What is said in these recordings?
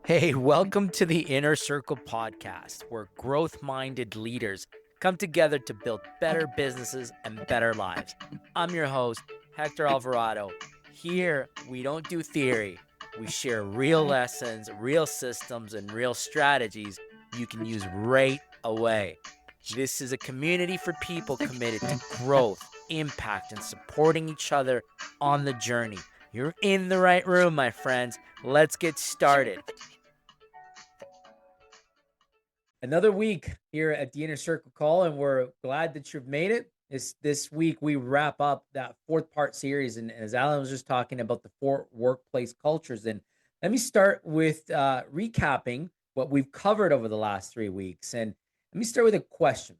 Hey, welcome to the Inner Circle podcast, where growth minded leaders come together to build better businesses and better lives. I'm your host, Hector Alvarado. Here, we don't do theory, we share real lessons, real systems, and real strategies you can use right away. This is a community for people committed to growth, impact, and supporting each other on the journey. You're in the right room, my friends. Let's get started. Another week here at the Inner Circle Call, and we're glad that you've made it. This week we wrap up that fourth part series, and as Alan was just talking about the four workplace cultures, and let me start with recapping what we've covered over the last 3 weeks. And let me start with a question.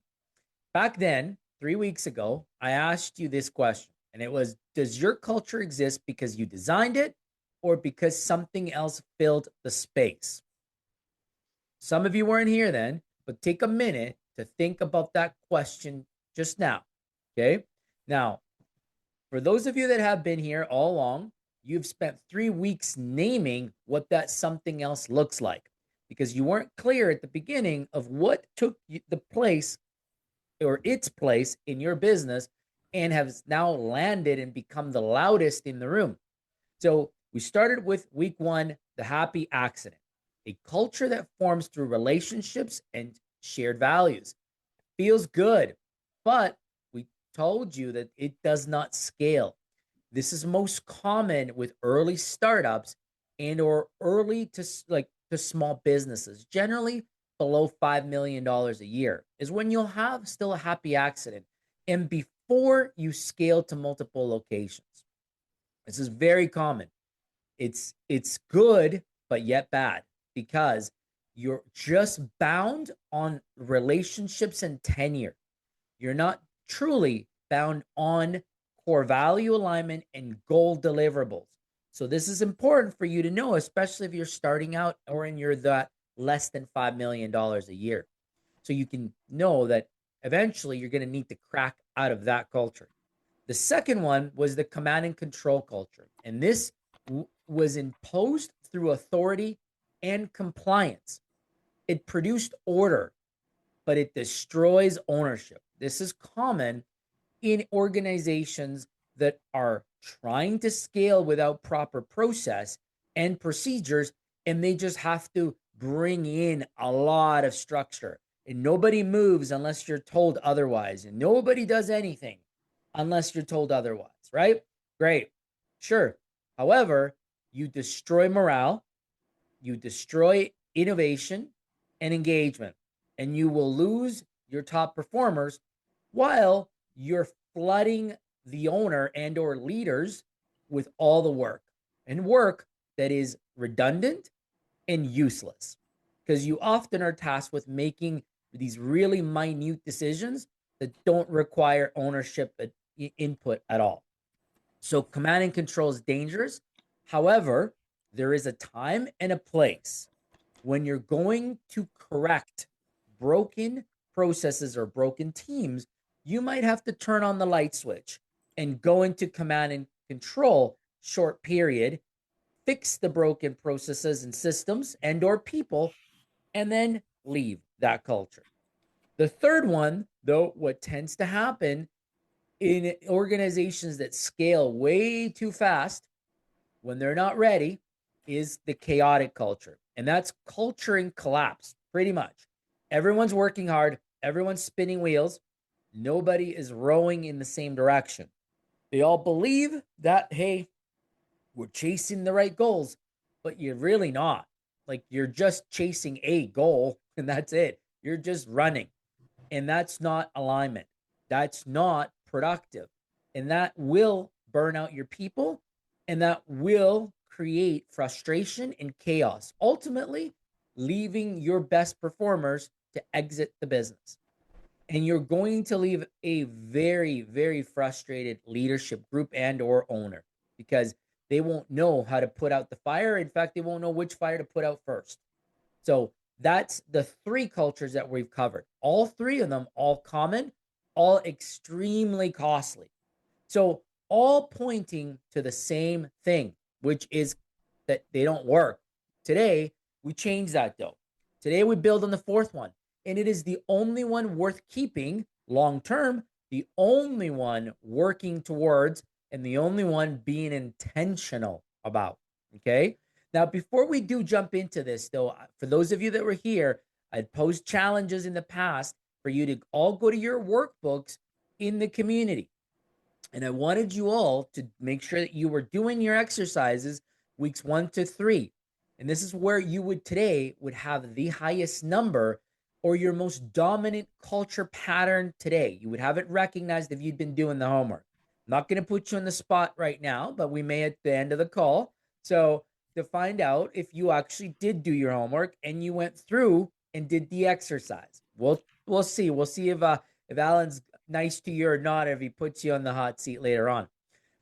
Back then, 3 weeks ago, I asked you this question, and it was: does your culture exist because you designed it, or because something else filled the space? Some of you weren't here then, but take a minute to think about that question just now. Okay. Now, for those of you that have been here all along, you've spent 3 weeks naming what that something else looks like, because you weren't clear at the beginning of what took the place or its place in your business and has now landed and become the loudest in the room. So we started with week one, the happy accident, a culture that forms through relationships and shared values. Feels good, but we told you that it does not scale. This is most common with early startups and or early to small businesses, generally below $5 million a year is when you'll have still a happy accident and before you scale to multiple locations. This is very common. It's good, but yet bad, because you're just bound on relationships and tenure. You're not truly bound on core value alignment and goal deliverables. So this is important for you to know, especially if you're starting out or in your that less than $5 million a year. So you can know that eventually you're going to need to crack out of that culture. The second one was the command and control culture. And this was imposed through authority and compliance. It produced order, but it destroys ownership. This is common in organizations that are trying to scale without proper process and procedures, and they just have to bring in a lot of structure. And nobody moves unless you're told otherwise, and nobody does anything unless you're told otherwise, right? Great. Sure. However, you destroy morale, you destroy innovation and engagement, and you will lose your top performers while you're flooding the owner and or leaders with all the work and work that is redundant and useless, because you often are tasked with making these really minute decisions that don't require ownership input at all. So command and control is dangerous. However, there is a time and a place when you're going to correct broken processes or broken teams. You might have to turn on the light switch and go into command and control short period, fix the broken processes and systems and or people, and then leave that culture. The third one, though, what tends to happen in organizations that scale way too fast when they're not ready is the chaotic culture. And that's culture in collapse, pretty much. Everyone's working hard, everyone's spinning wheels, nobody is rowing in the same direction. They all believe that, hey, we're chasing the right goals, but you're really not. Like, you're just chasing a goal and that's it. You're just running. And that's not alignment. That's not productive. And that will burn out your people, and that will create frustration and chaos, ultimately leaving your best performers to exit the business. And you're going to leave a very, very frustrated leadership group and or owner, because they won't know how to put out the fire. In fact, they won't know which fire to put out first. So that's the three cultures that we've covered. All three of them, all common, all extremely costly. So all pointing to the same thing, which is that they don't work. Today, We changed that though. Today we build on the fourth one, and it is the only one worth keeping long term, the only one working towards, and the only one being intentional about. Okay. Now, before we do jump into this, though, for those of you that were here, I'd posed challenges in the past for you to all go to your workbooks in the community. And I wanted you all to make sure that you were doing your exercises weeks 1 to 3. And this is where you would today would have the highest number or your most dominant culture pattern today. You would have it recognized if you'd been doing the homework. I'm not going to put you on the spot right now, but we may at the end of the call. So to find out if you actually did do your homework and you went through and did the exercise. We'll see. We'll see if Alan's nice to you or not, if he puts you on the hot seat later on.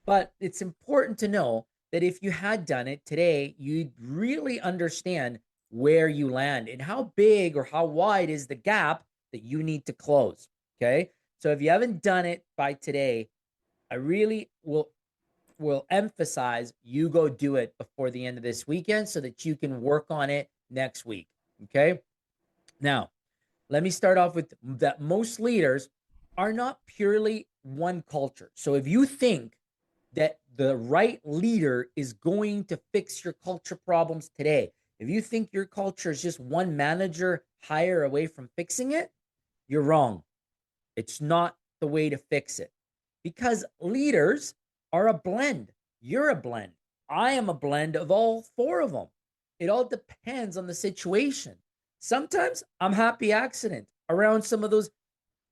But it's important to know that if you had done it today, you'd really understand where you land and how big or how wide is the gap that you need to close. Okay. So if you haven't done it by today, I really will emphasize you go do it before the end of this weekend so that you can work on it next week. Okay. Now, let me start off with that most leaders are not purely one culture. So if you think that the right leader is going to fix your culture problems today, if you think your culture is just one manager hire away from fixing it, you're wrong. It's not the way to fix it because leaders are a blend. You're a blend. I am a blend of all four of them. It all depends on the situation. Sometimes I'm happy accident around some of those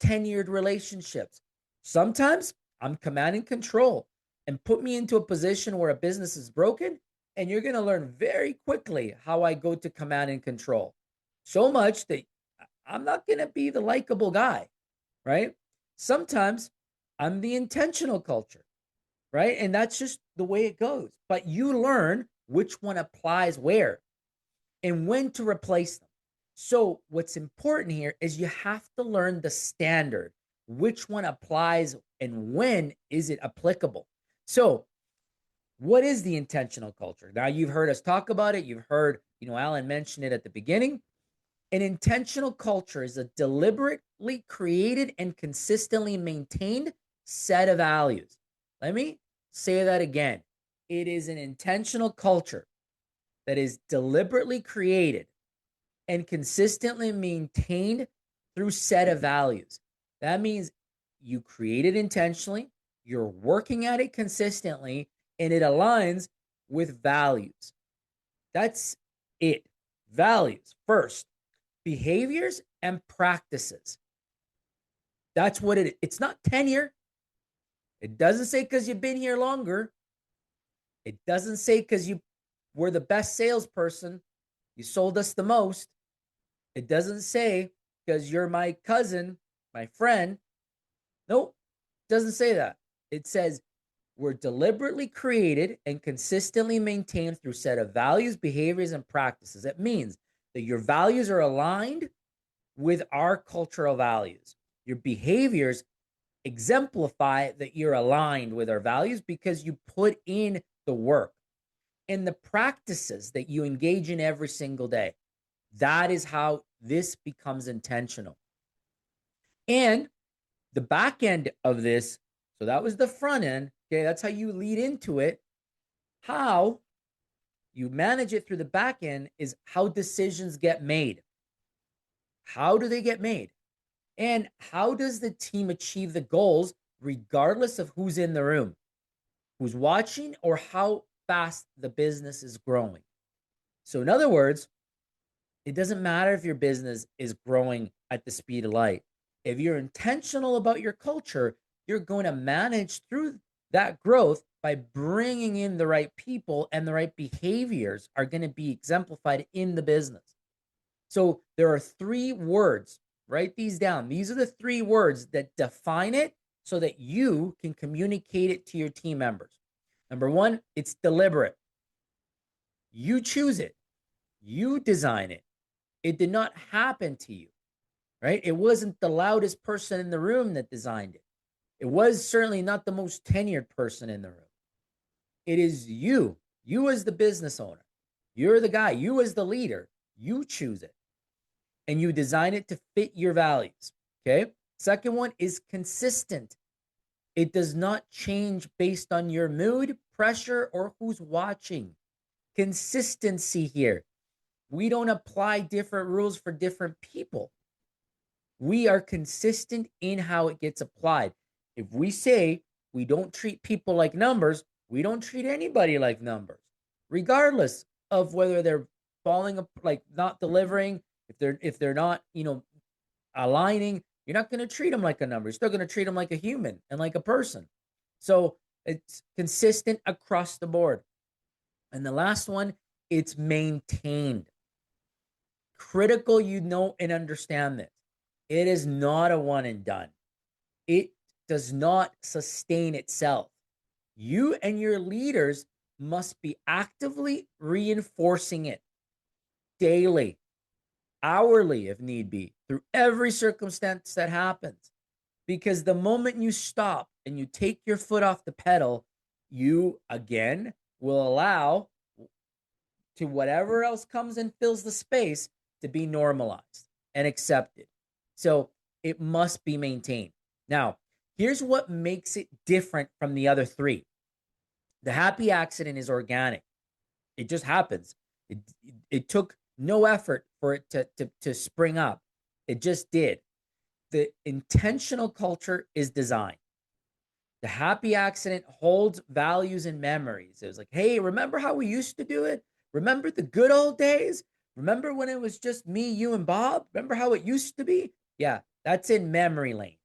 tenured relationships. Sometimes I'm command and control, and put me into a position where a business is broken, and you're going to learn very quickly how I go to command and control. So much that I'm not going to be the likable guy, right? Sometimes I'm the intentional culture, right? And that's just the way it goes. But you learn which one applies where and when to replace them. So what's important here is you have to learn the standard, which one applies and when is it applicable. So what is the intentional culture? Now you've heard us talk about it. You've heard, Alan mentioned it at the beginning. An intentional culture is a deliberately created and consistently maintained set of values. Let me say that again. It is an intentional culture that is deliberately created and consistently maintained through set of values. That means you create it intentionally, you're working at it consistently, and it aligns with values. That's it. Values first, behaviors and practices. That's what it is. It's not tenure. It doesn't say because you've been here longer. It doesn't say because you were the best salesperson, you sold us the most. It doesn't say because you're my cousin, my friend. Nope, it doesn't say that. It says we're deliberately created and consistently maintained through a set of values, behaviors, and practices. It means that your values are aligned with our cultural values. Your behaviors exemplify that you're aligned with our values because you put in the work and the practices that you engage in every single day. That is how this becomes intentional. And the back end of this, so that was the front end. Okay, that's how you lead into it. How you manage it through the back end is how decisions get made. How do they get made? And how does the team achieve the goals regardless of who's in the room, who's watching, or how fast the business is growing? So in other words, it doesn't matter if your business is growing at the speed of light. If you're intentional about your culture, you're going to manage through that growth by bringing in the right people, and the right behaviors are going to be exemplified in the business. So there are 3 words. Write these down. These are the 3 words that define it so that you can communicate it to your team members. Number 1, it's deliberate. You choose it. You design it. It did not happen to you, right? It wasn't the loudest person in the room that designed it. It was certainly not the most tenured person in the room. It is you as the business owner. You're the guy. You as the leader You choose it and you design it to fit your values. Okay. Second one is consistent. It does not change based on your mood, pressure, or who's watching. Consistency here. We don't apply different rules for different people. We are consistent in how it gets applied. If we say we don't treat people like numbers, we don't treat anybody like numbers, regardless of whether they're falling, like not delivering, if they're not, aligning. You're not going to treat them like a number. You're still going to treat them like a human and like a person. So it's consistent across the board. And the last one, it's maintained. Critical, and understand this. It is not a one and done. It does not sustain itself. You and your leaders must be actively reinforcing it daily, hourly, if need be, through every circumstance that happens. Because the moment you stop and you take your foot off the pedal, you again will allow to whatever else comes and fills the space to be normalized and accepted. So it must be maintained. Now, here's what makes it different from the other three. The happy accident is organic. It just happens. It took no effort for it to spring up. It just did. The intentional culture is design. The happy accident holds values and memories. It was like, hey, remember how we used to do it? Remember the good old days? Remember when it was just me, you, and Bob? Remember how it used to be? Yeah, that's in memory lane.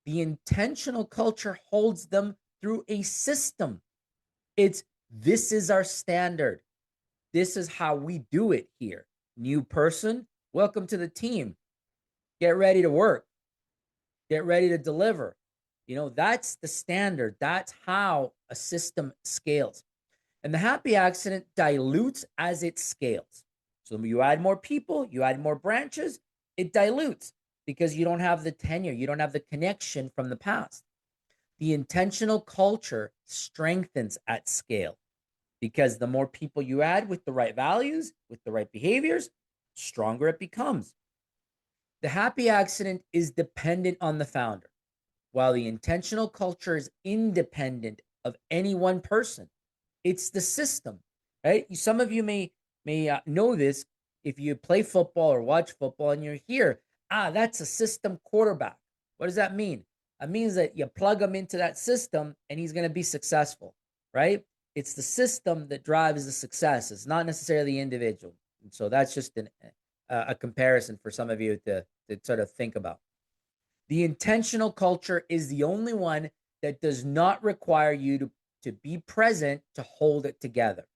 The intentional culture holds them through a system. This is our standard. This is how we do it here. New person, welcome to the team. Get ready to work. Get ready to deliver. That's the standard. That's how a system scales. And the happy accident dilutes as it scales. So you add more people, you add more branches, it dilutes because you don't have the tenure, you don't have the connection from the past. The intentional culture strengthens at scale because the more people you add with the right values, with the right behaviors, stronger it becomes. The happy accident is dependent on the founder, while the intentional culture is independent of any one person. It's the system, right? Some of you may know this if you play football or watch football and you're here. That's a system quarterback. What does that mean? It means that you plug him into that system and he's going to be successful, right? It's the system that drives the success. It's not necessarily the individual. And so that's just a comparison for some of you to sort of think about. The intentional culture is the only one that does not require you to be present to hold it together.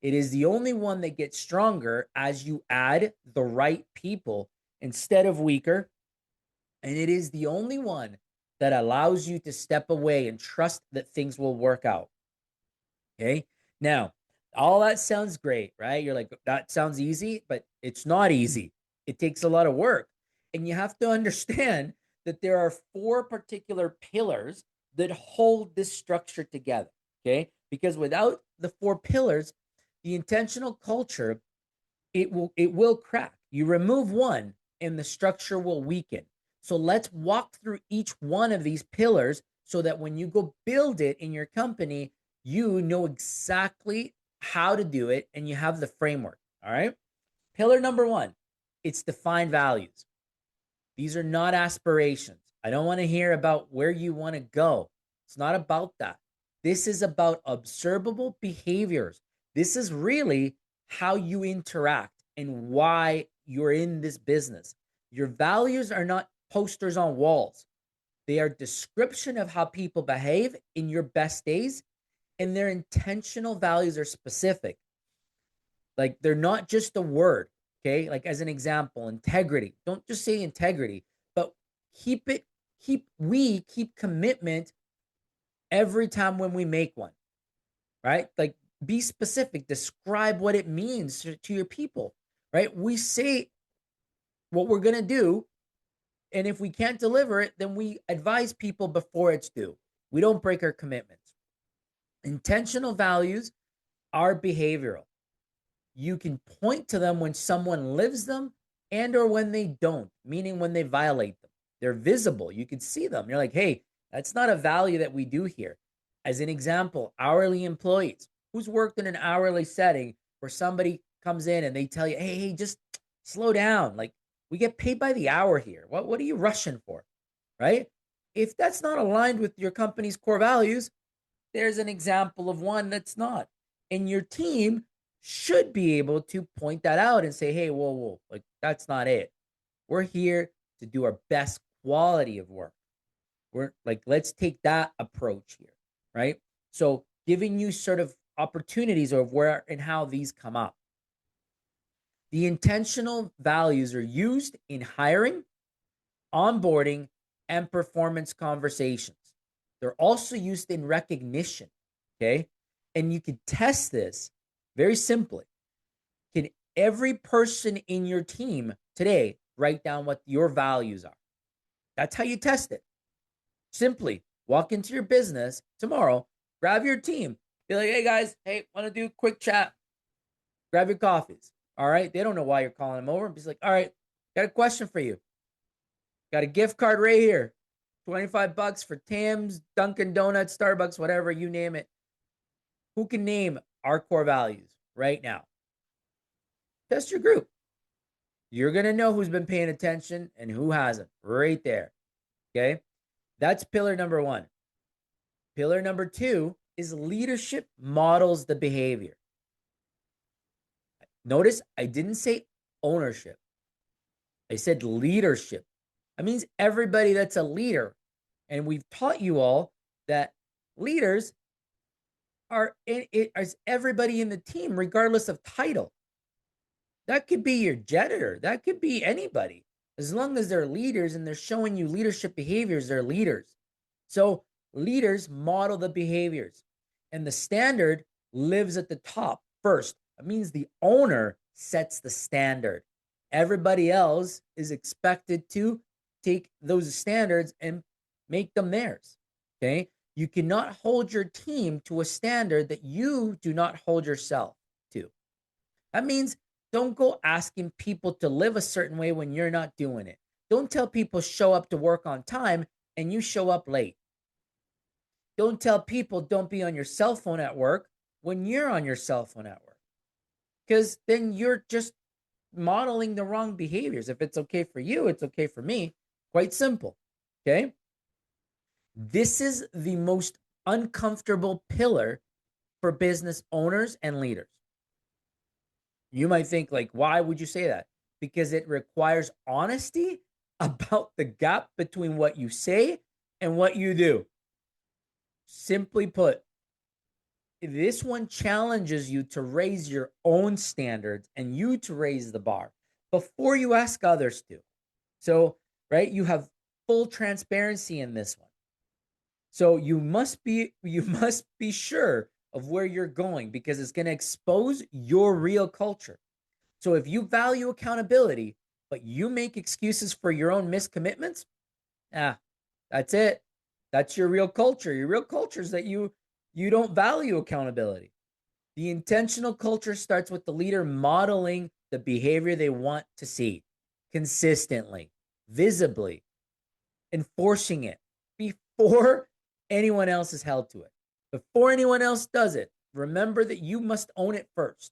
It is the only one that gets stronger as you add the right people instead of weaker. And it is the only one that allows you to step away and trust that things will work out. Okay. Now, all that sounds great, right? You're like, that sounds easy, but it's not easy. It takes a lot of work. And you have to understand that there are 4 particular pillars that hold this structure together. Okay. Because without the 4 pillars, the intentional culture, it will crack. You remove one and the structure will weaken. So let's walk through each one of these pillars so that when you go build it in your company, you know exactly how to do it and you have the framework. All right. Pillar number 1, it's define values. These are not aspirations. I don't want to hear about where you want to go. It's not about that. This is about observable behaviors. This is really how you interact and why you're in this business. Your values are not posters on walls. They are description of how people behave in your best days, and their intentional values are specific. Like they're not just a word, okay? Like as an example, integrity. Don't just say integrity, but keep commitment every time when we make one, right? Like be specific, describe what it means to your people, right? We say what we're going to do. And if we can't deliver it, then we advise people before it's due. We don't break our commitments. Intentional values are behavioral. you can point to them when someone lives them and or when they don't, meaning when they violate them. They're visible. You can see them. You're like, hey, that's not a value that we do here. As an example, hourly employees. Who's worked in an hourly setting where somebody comes in and they tell you, hey, just slow down. Like, we get paid by the hour here. What are you rushing for? Right? If that's not aligned with your company's core values, there's an example of one that's not. And your team should be able to point that out and say, hey, whoa, like that's not it. We're here to do our best quality of work. We're like, let's take that approach here, right? So giving you sort of opportunities of where and how these come up. The intentional values are used in hiring, onboarding, and performance conversations. They're also used in recognition, okay? And you can test this very simply. Can every person in your team today write down what your values are? That's how you test it. Simply walk into your business tomorrow, grab your team, be like, hey guys, hey, want to do a quick chat? Grab your coffees. All right. They don't know why you're calling them over. He's like, all right, got a question for you. Got a gift card right here. $25 for Tim's, Dunkin' Donuts, Starbucks, whatever, you name it. Who can name our core values right now? Test your group. You're going to know who's been paying attention and who hasn't right there. Okay. That's pillar number one. Pillar number two is leadership models the behavior. Notice I didn't say ownership. I said leadership. That means everybody that's a leader. And we've taught you all that leaders are as everybody in the team, regardless of title. That could be your janitor. That could be anybody. As long as they're leaders and they're showing you leadership behaviors, they're leaders. So leaders model the behaviors. And the standard lives at the top first. It means the owner sets the standard. Everybody else is expected to take those standards and make them theirs. Okay. You cannot hold your team to a standard that you do not hold yourself to. That means don't go asking people to live a certain way when you're not doing it. Don't tell people show up to work on time and you show up late. Don't tell people don't be on your cell phone at work when you're on your cell phone at work. Because then you're just modeling the wrong behaviors. If it's okay for you, it's okay for me. Quite simple. Okay. This is the most uncomfortable pillar for business owners and leaders. You might think, like, why would you say that? Because it requires honesty about the gap between what you say and what you do. Simply put, this one challenges you to raise your own standards and you to raise the bar before you ask others to. So, right, you have full transparency in this one. So you must be sure of where you're going because it's going to expose your real culture. So if you value accountability, but you make excuses for your own miscommitments, that's it. That's your real culture. Your real culture is that you don't value accountability. The intentional culture starts with the leader modeling the behavior they want to see consistently, visibly, enforcing it before anyone else is held to it. Before anyone else does it, remember that you must own it first.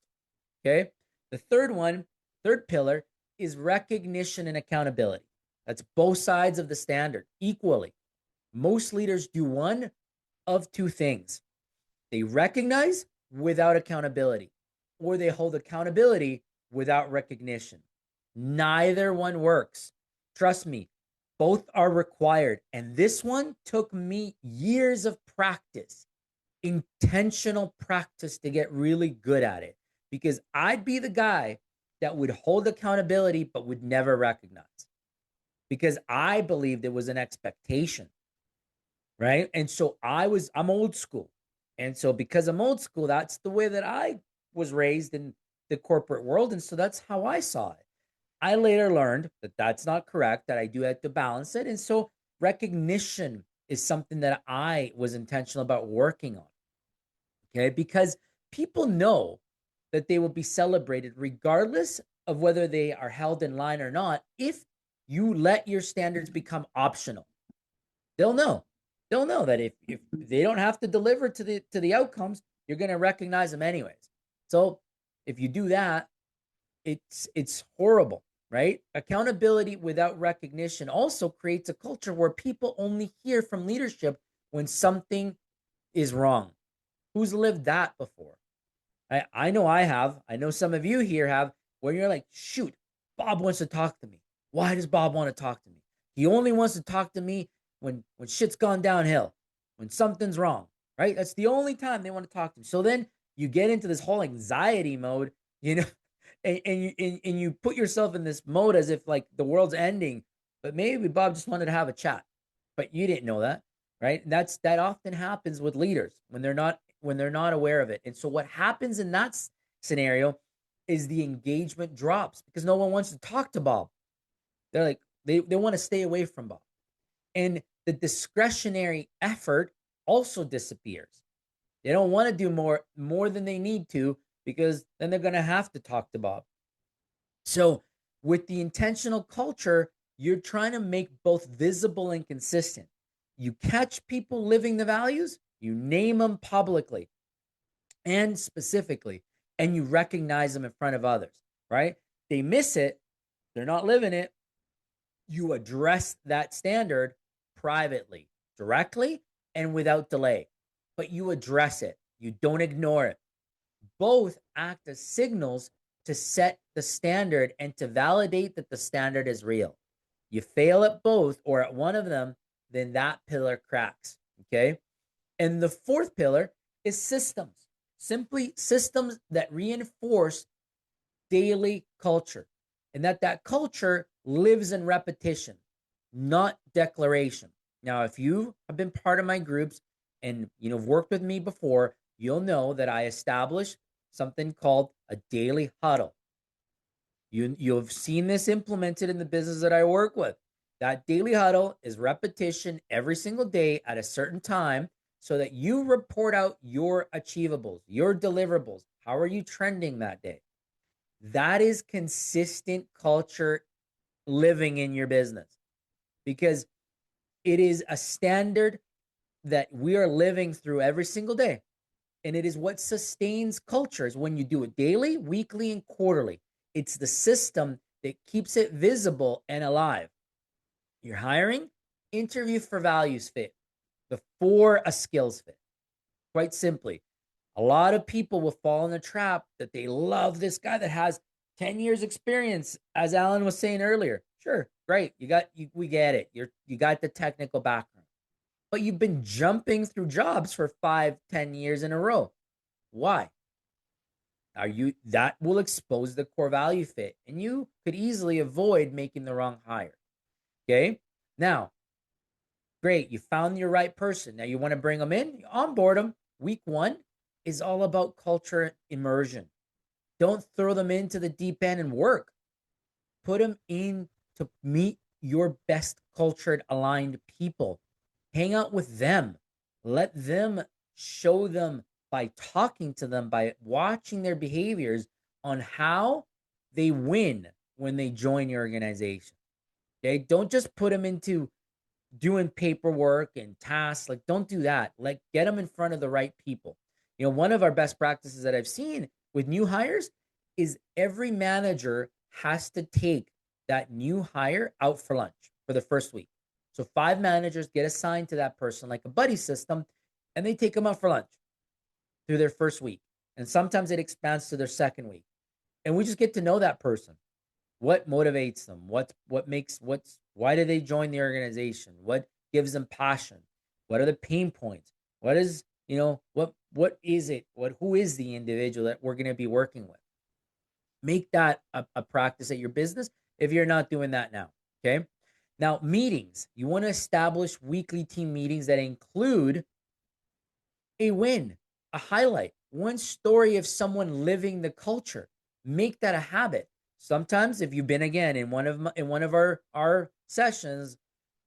Okay. The third pillar is recognition and accountability. That's both sides of the standard equally. Most leaders do one of two things. They recognize without accountability, or they hold accountability without recognition. Neither one works. Trust me, both are required. And this one took me years of practice, intentional practice to get really good at it, because I'd be the guy that would hold accountability but would never recognize because I believed it was an expectation. Right. And so I'm old school. And so because I'm old school, that's the way that I was raised in the corporate world. And so that's how I saw it. I later learned that that's not correct, that I do have to balance it. And so recognition is something that I was intentional about working on. Okay. Because people know that they will be celebrated regardless of whether they are held in line or not. If you let your standards become optional, they'll know. They'll know that if they don't have to deliver to the outcomes, you're going to recognize them anyways. So if you do that, it's horrible, right? Accountability without recognition also creates a culture where people only hear from leadership when something is wrong. Who's lived that before? I know I have. I know some of you here have, where you're like, shoot, Bob wants to talk to me. Why does Bob want to talk to me? He only wants to talk to me when shit's gone downhill, when something's wrong, right? That's the only time they want to talk to me. So then you get into this whole anxiety mode, you know, and you put yourself in this mode as if like the world's ending, but maybe Bob just wanted to have a chat, but you didn't know that, right? And that often happens with leaders when they're not aware of it. And so what happens in that scenario is the engagement drops because no one wants to talk to Bob. They're like, they want to stay away from Bob. And the discretionary effort also disappears. They don't want to do more than they need to because then they're going to have to talk to Bob. So with the intentional culture, you're trying to make both visible and consistent. You catch people living the values, you name them publicly and specifically, and you recognize them in front of others, right? They miss it, they're not living it. You address that standard privately, directly, and without delay, but you address it. You don't ignore it. Both act as signals to set the standard and to validate that the standard is real. You fail at both or at one of them, then that pillar cracks. Okay. And the fourth pillar is systems, simply systems that reinforce daily culture, and that culture lives in repetition, not declaration. Now, if you have been part of my groups and have worked with me before, you'll know that I established something called a daily huddle. You've seen this implemented in the business that I work with. That daily huddle is repetition every single day at a certain time so that you report out your achievables, your deliverables. How are you trending that day? That is consistent culture living in your business because it is a standard that we are living through every single day. And it is what sustains cultures when you do it daily, weekly, and quarterly. It's the system that keeps it visible and alive. You're hiring, interview for values fit before a skills fit. Quite simply, a lot of people will fall in the trap that they love this guy that has 10 years experience, as Alan was saying earlier. Sure, great. We get it. You got the technical background, but you've been jumping through jobs for 5-10 years in a row. Why? That will expose the core value fit, and you could easily avoid making the wrong hire. Okay. Now, great. You found your right person. Now you want to bring them in, you onboard them. Week 1 is all about culture immersion. Don't throw them into the deep end and work. Put them in to meet your best cultured aligned people. Hang out with them. Let them show them by talking to them, by watching their behaviors on how they win when they join your organization. Okay. Don't just put them into doing paperwork and tasks. Like, don't do that. Like, get them in front of the right people. One of our best practices that I've seen with new hires is every manager has to take that new hire out for lunch for the first week. So 5 managers get assigned to that person like a buddy system, and they take them out for lunch through their first week. And sometimes it expands to their second week. And we just get to know that person. What motivates them? Why do they join the organization? What gives them passion? What are the pain points? What is, what is it? Who is the individual that we're going to be working with? Make that a practice at your business if you're not doing that now. Okay. Now, meetings. You want to establish weekly team meetings that include a win, a highlight, one story of someone living the culture. Make that a habit. Sometimes, if you've been again in one of our sessions,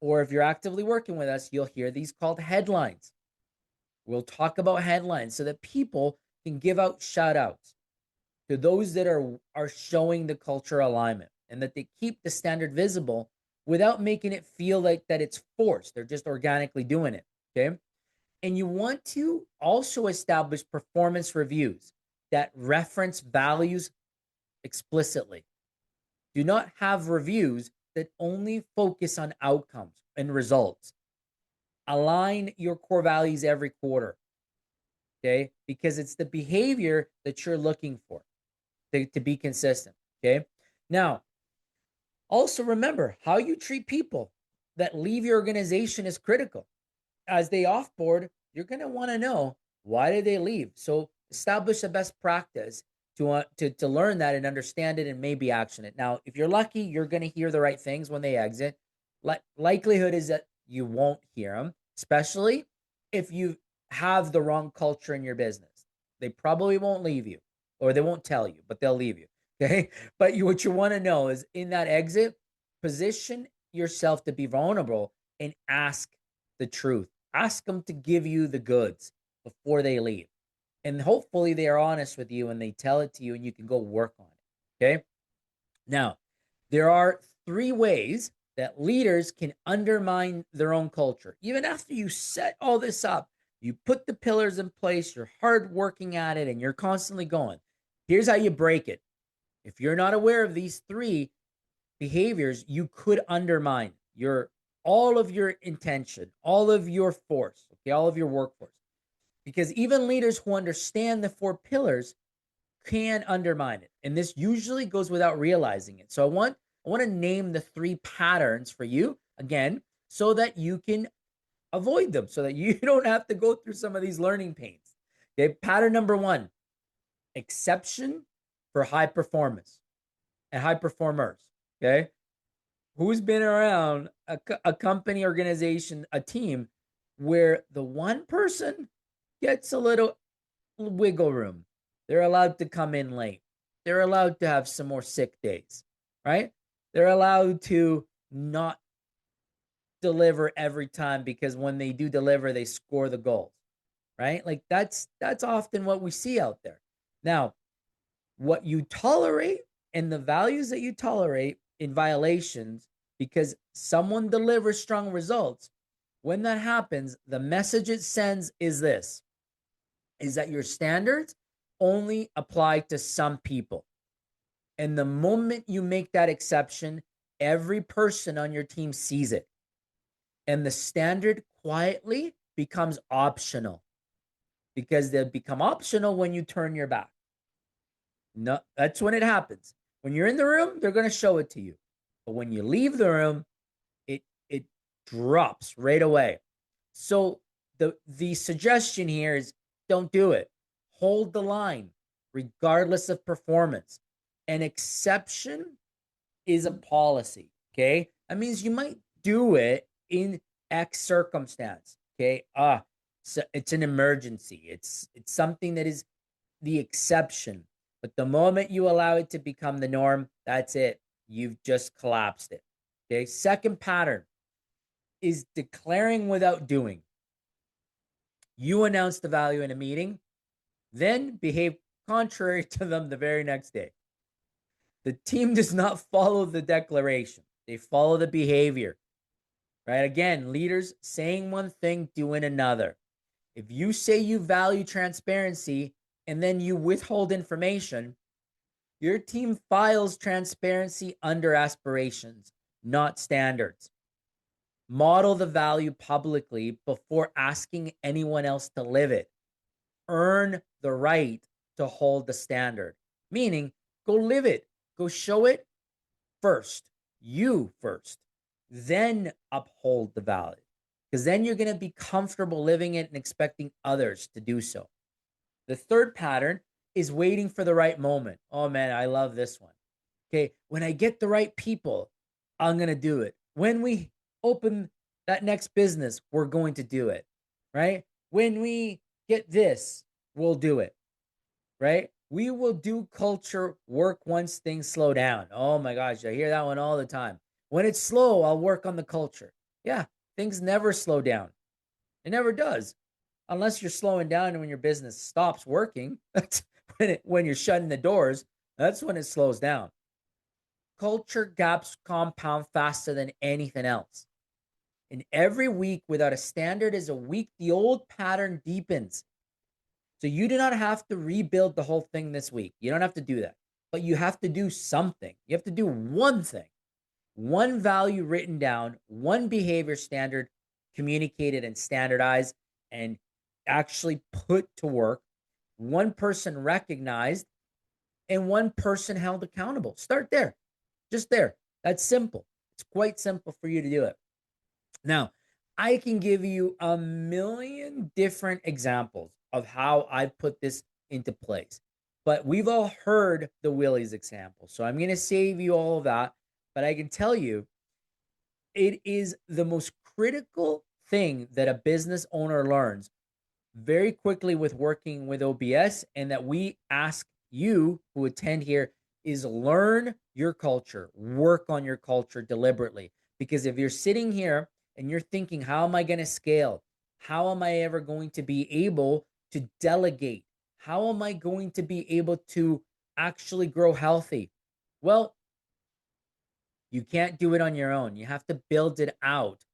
or if you're actively working with us, you'll hear these called headlines. We'll talk about headlines so that people can give out shout outs. to those that are showing the culture alignment, and that they keep the standard visible without making it feel like that it's forced. They're just organically doing it. Okay. And you want to also establish performance reviews that reference values explicitly. Do not have reviews that only focus on outcomes and results. Align your core values every quarter. Okay. Because it's the behavior that you're looking for to be consistent. Okay. Now, also remember how you treat people that leave your organization is critical. As they offboard, you're going to want to know, why did they leave? So establish a best practice to learn that and understand it and maybe action it. Now, if you're lucky, you're going to hear the right things when they exit. Likelihood is that you won't hear them, especially if you have the wrong culture in your business. They probably won't leave you, or they won't tell you, but they'll leave you. Okay. But what you want to know is, in that exit, position yourself to be vulnerable and ask the truth. Ask them to give you the goods before they leave. And hopefully they are honest with you and they tell it to you and you can go work on it. Okay. Now, there are 3 ways that leaders can undermine their own culture. Even after you set all this up, you put the pillars in place, you're hard working at it, and you're constantly going. Here's how you break it. If you're not aware of these 3 behaviors, you could undermine all of your intention, all of your force, okay, all of your workforce. Because even leaders who understand the 4 pillars can undermine it. And this usually goes without realizing it. So I want to name the 3 patterns for you again, so that you can avoid them, so that you don't have to go through some of these learning pains. Okay, pattern number 1, exception for high performance and high performers. Okay, who's been around a company, organization, a team where the one person gets a little wiggle room? They're allowed to come in late. They're allowed to have some more sick days, right? They're allowed to not deliver every time, because when they do deliver, they score the goals, right? Like that's often what we see out there. Now, what you tolerate and the values that you tolerate in violations because someone delivers strong results, when that happens, the message it sends is this, is that your standards only apply to some people. And the moment you make that exception, every person on your team sees it. And the standard quietly becomes optional, because they become optional when you turn your back. No, that's when it happens. When you're in the room, they're going to show it to you. But when you leave the room, it drops right away. So the suggestion here is, don't do it. Hold the line regardless of performance. An exception is a policy, okay? That means you might do it in X circumstance, okay? So it's an emergency. It's something that is the exception. But the moment you allow it to become the norm, that's it. You've just collapsed it. Okay. Second pattern is declaring without doing. You announce the value in a meeting, then behave contrary to them the very next day. The team does not follow the declaration, they follow the behavior, right? Again, leaders saying one thing, doing another. If you say you value transparency and then you withhold information, your team files transparency under aspirations, not standards. Model the value publicly before asking anyone else to live it. Earn the right to hold the standard, meaning go live it, go show it first, you first, then uphold the value. Because then you're going to be comfortable living it and expecting others to do so. The third pattern is waiting for the right moment. Oh man, I love this one. Okay, when I get the right people, I'm going to do it. When we open that next business, we're going to do it, right? When we get this, we'll do it, right? We will do culture work once things slow down. Oh my gosh, I hear that one all the time. When it's slow, I'll work on the culture. Yeah, things never slow down. It never does. Unless you're slowing down when your business stops working. That's when you're shutting the doors, that's when it slows down. Culture gaps compound faster than anything else. And every week without a standard is a week the old pattern deepens. So you do not have to rebuild the whole thing this week. You don't have to do that. But you have to do something. You have to do one thing. One value written down, one behavior standard communicated and standardized and actually put to work, one person recognized, and one person held accountable. Start there, just there. That's simple. It's quite simple for you to do it. Now, I can give you a million different examples of how I put this into place, but we've all heard the Willie's example. So I'm going to save you all of that. But I can tell you, it is the most critical thing that a business owner learns very quickly with working with OBS, and that we ask you who attend here is learn your culture, work on your culture deliberately. Because if you're sitting here and you're thinking, how am I going to scale? How am I ever going to be able to delegate? How am I going to be able to actually grow healthy? Well, you can't do it on your own. You have to build it out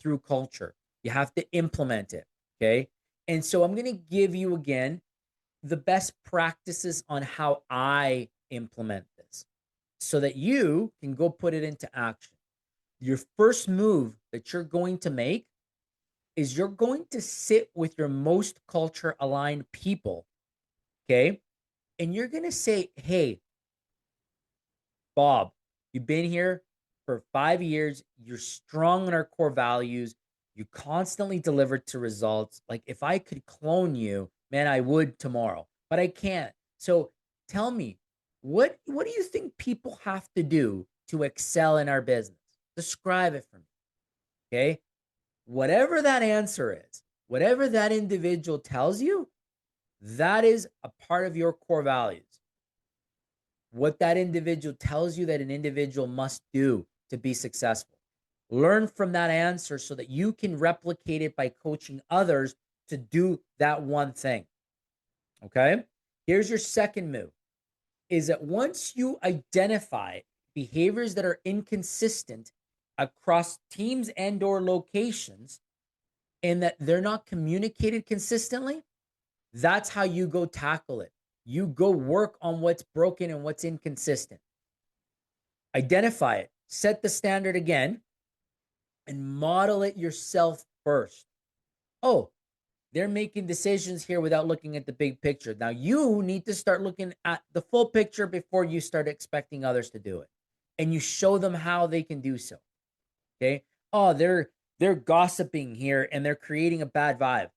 through culture. You have to implement it. Okay. And so I'm going to give you again the best practices on how I implement this so that you can go put it into action. Your first move that you're going to make is you're going to sit with your most culture aligned people. Okay. And you're going to say, hey, Bob, you've been here for 5 years. You're strong in our core values. You constantly deliver to results. Like if I could clone you, man, I would tomorrow, but I can't. So tell me, what do you think people have to do to excel in our business? Describe it for me. Okay. Whatever that answer is, whatever that individual tells you, that is a part of your core values. What that individual tells you that an individual must do to be successful. Learn from that answer so that you can replicate it by coaching others to do that one thing. Okay? Here's your second move is that once you identify behaviors that are inconsistent across teams and or locations and that they're not communicated consistently, that's how you go tackle it. You go work on what's broken and what's inconsistent. Identify it, set the standard again, and model it yourself first. Oh, they're making decisions here without looking at the big picture. Now you need to start looking at the full picture before you start expecting others to do it. And you show them how they can do so. Okay? Oh, they're gossiping here and they're creating a bad vibe.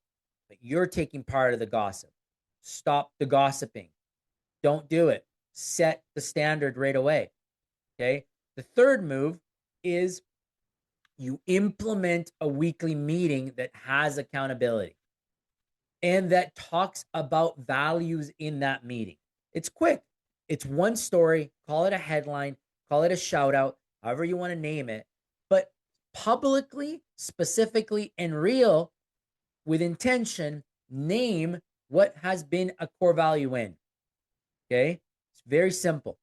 But you're taking part of the gossip. Stop the gossiping. Don't do it. Set the standard right away. Okay. The third move is you implement a weekly meeting that has accountability and that talks about values in that meeting. It's quick. It's one story. Call it a headline, call it a shout out, however you want to name it, but publicly, specifically, and real with intention, name what has been a core value in. Okay. It's very simple.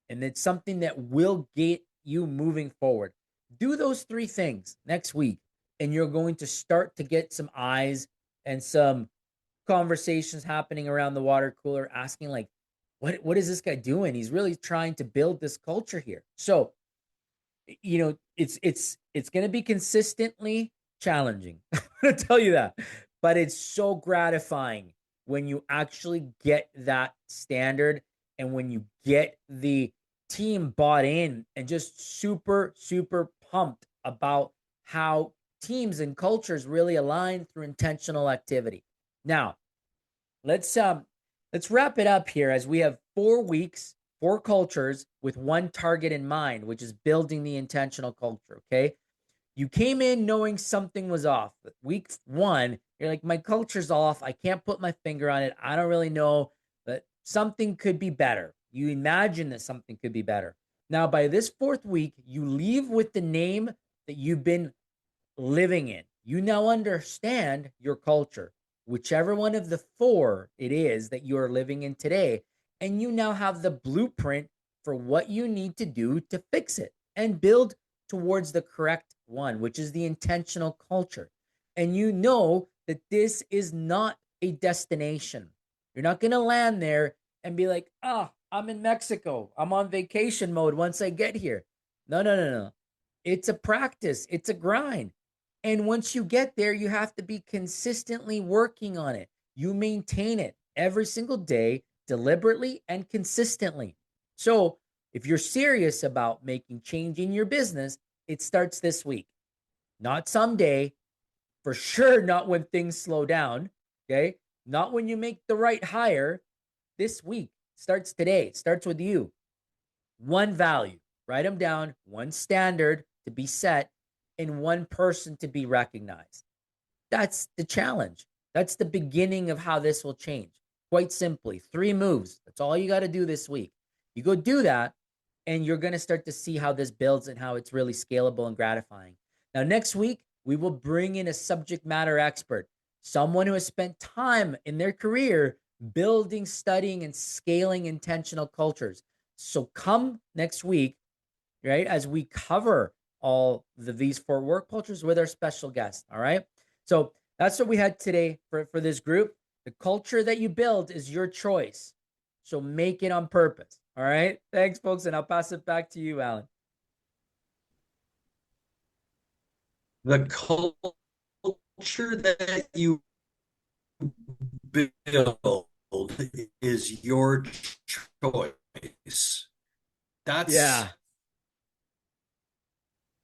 And it's something that will get you moving forward. Do those three things next week, and you're going to start to get some eyes and some conversations happening around the water cooler asking like, what is this guy doing? He's really trying to build this culture here. So, you know, it's going to be consistently challenging. I'm going to tell you that, but it's so gratifying when you actually get that standard and when you get the team bought in and just super, super pumped about how teams and cultures really align through intentional activity. Now, let's wrap it up here as we have 4 weeks, 4 cultures with one target in mind, which is building the intentional culture. Okay. You came in knowing something was off. Week 1, you're like, my culture's off. I can't put my finger on it. I don't really know, but something could be better. You imagine that something could be better. Now, by this 4th week, you leave with the name that you've been living in. You now understand your culture. whichever one of the four it is that you are living in today. And you now have the blueprint for what you need to do to fix it and build towards the correct one, which is the intentional culture. And you know that this is not a destination. You're not going to land there and be like, oh, I'm in Mexico. I'm on vacation mode once I get here. No, no, no, no. It's a practice, it's a grind. And once you get there, you have to be consistently working on it. You maintain it every single day, deliberately and consistently. So, if you're serious about making change in your business, it starts this week, not someday, for sure, not when things slow down. Okay. Not when you make the right hire. This week starts today. It starts with you. One value, write them down, one standard to be set, and one person to be recognized. That's the challenge. That's the beginning of how this will change. Quite simply, 3 moves. That's all you got to do this week. You go do that, and you're going to start to see how this builds and how it's really scalable and gratifying. Now, next week, we will bring in a subject matter expert, someone who has spent time in their career building, studying, and scaling intentional cultures. So come next week, right, as we cover all these 4 work cultures with our special guest. All right. So that's what we had today for this group. The culture that you build is your choice. So make it on purpose. All right. Thanks, folks. And I'll pass it back to you, Alan. The culture that you build is your choice. Yeah.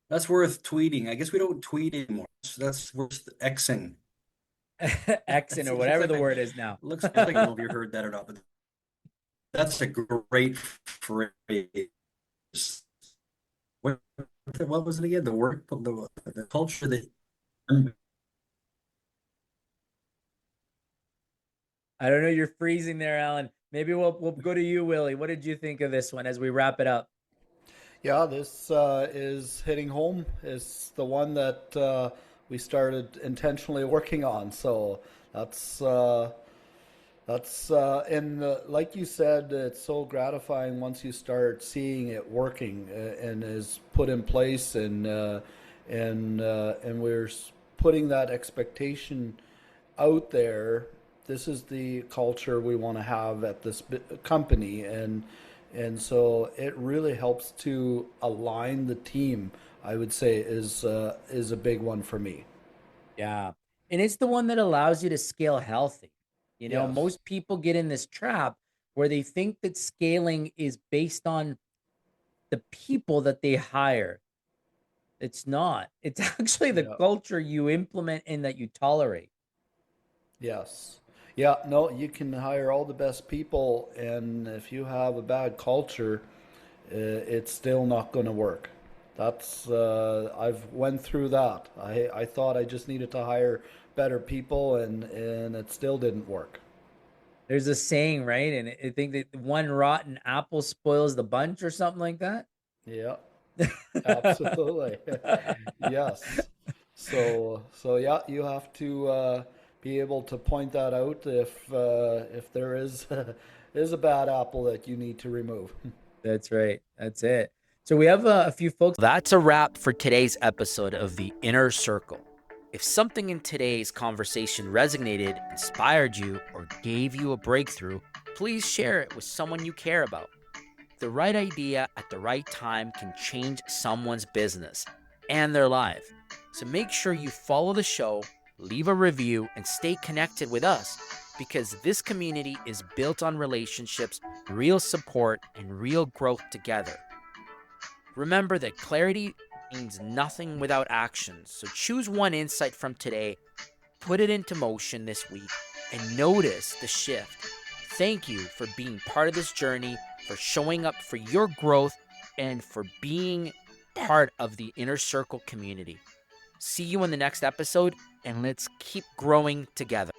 That's worth tweeting. I guess we don't tweet anymore. So that's worth Xing. Xing or whatever the word is now. Looks, I don't know if you heard that or not, but that's a great phrase. What was it again? The work, the culture that. I don't know. You're freezing there, Alan. Maybe we'll go to you, Willie. What did you think of this one as we wrap it up? Yeah, this is hitting home. It's the one that we started intentionally working on. So that's and like you said, it's so gratifying once you start seeing it working and is put in place, and we're putting that expectation out there. This is the culture we want to have at this company, and so it really helps to align the team. I would say is a big one for me. Yeah. And it's the one that allows you to scale healthy. Yes. Most people get in this trap where they think that scaling is based on the people that they hire. It's not. It's actually the Yeah. culture you implement and that you tolerate. Yes. Yeah. No, you can hire all the best people, and if you have a bad culture, it's still not going to work. That's I've went through that. I thought I just needed to hire better people, and it still didn't work. There's a saying, right? And I think that one rotten apple spoils the bunch or something like that. Yeah, absolutely. Yes. So yeah, you have to be able to point that out if there is is a bad apple that you need to remove. That's right. That's it. So we have a few folks. That's a wrap for today's episode of The Inner Circle. If something in today's conversation resonated, inspired you, or gave you a breakthrough, please share it with someone you care about. The right idea at the right time can change someone's business and their life. So make sure you follow the show, leave a review, and stay connected with us because this community is built on relationships, real support, and real growth together. Remember that clarity means nothing without action. So choose one insight from today, put it into motion this week, and notice the shift. Thank you for being part of this journey, for showing up for your growth, and for being part of the Inner Circle community. See you in the next episode, and let's keep growing together.